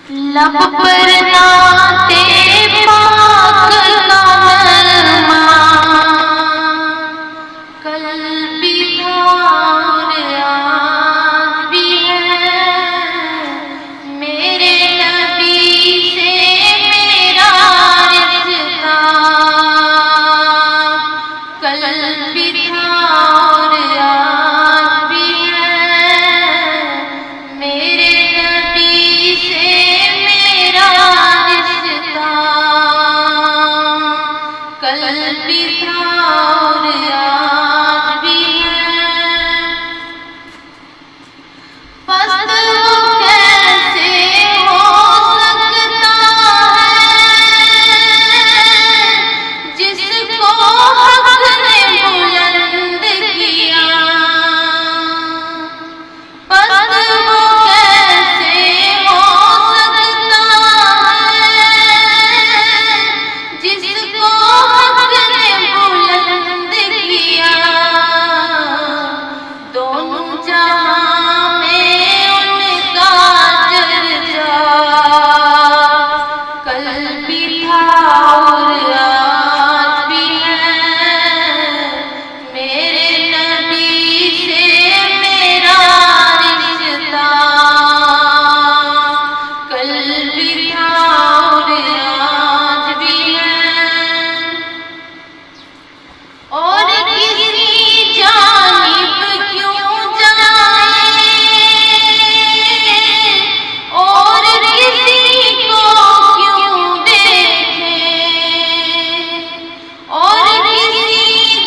لب پر نعت پاک کا نغمہ کل بھی تھا اور آج بھی ہے، میرے نبی سے میرا رشتہ کل بھی تھا اور آج بھی ہے، میرے نبی سے میرا رشتہ کل بھی تھا اور آج بھی ہے۔ پست وہ کیسے ہو سکتا ہے جس کو حق نے بلند کیا، پست وہ کیسے ہو سکتا ہے جس کو حق نے بلند کیا، دونوں جہاں میں ان کا چرچا کل بھی تھا اور آج بھی ہے، میرے نبی سے میرا رشتہ کل بھی تھا اور آج بھی ہے۔ اور کسی جانب کیوں جائیں اور کسی کو کیوں دیکھیں، اور کسی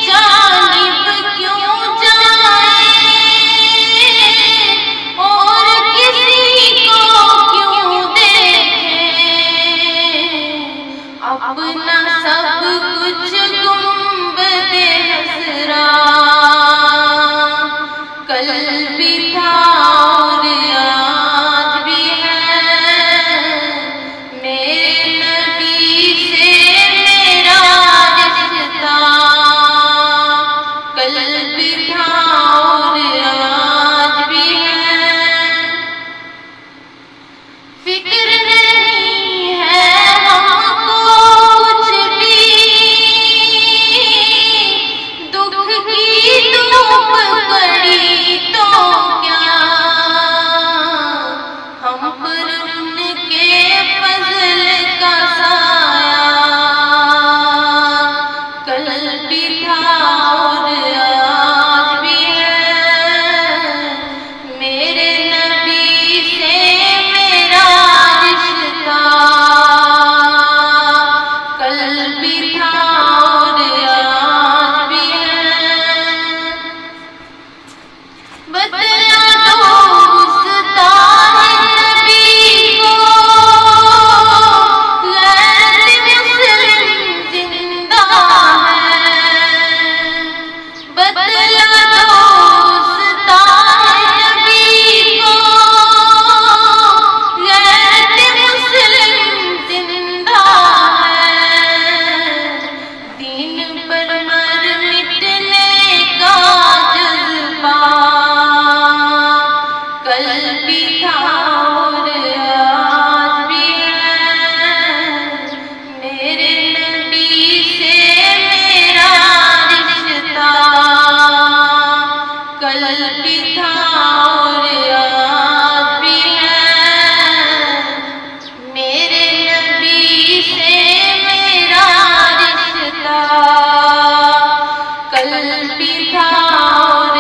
جانب کیوں جائیں اور کسی کو کیوں دیکھیں، اپنا سب کچھ گنبد خضرا کل بھی تھا اور آج بھی ہے، میرے نبی سے میرا رشتہ کل بھی تھا اور آج بھی ہے۔ فکر نہیں ہے ہم کو کچھ بھی، دکھ کی دھوپ پڑی تو کیا، ہم پر ان کے فضل کا سایہ کل بھی تھا اور آج بھی ہے، میرے نبی سے میرا رشتہ کل بھی تھا اور آج بھی ہے۔ بتلا دو گستاخ نبی کو غیر مسلم زندہ ہے، بتلا دو گستاخ نبی کو غیر مسلم زندہ ہے، دین پر مر مٹنے کا جذبہ کل بھی تھا اور آج بھی ہے، میرے نبی سے میرا رشتہ کل بھی تھا اور آج بھی ہے، میرے نبی سے میرا رشتہ کل بھی تھا اور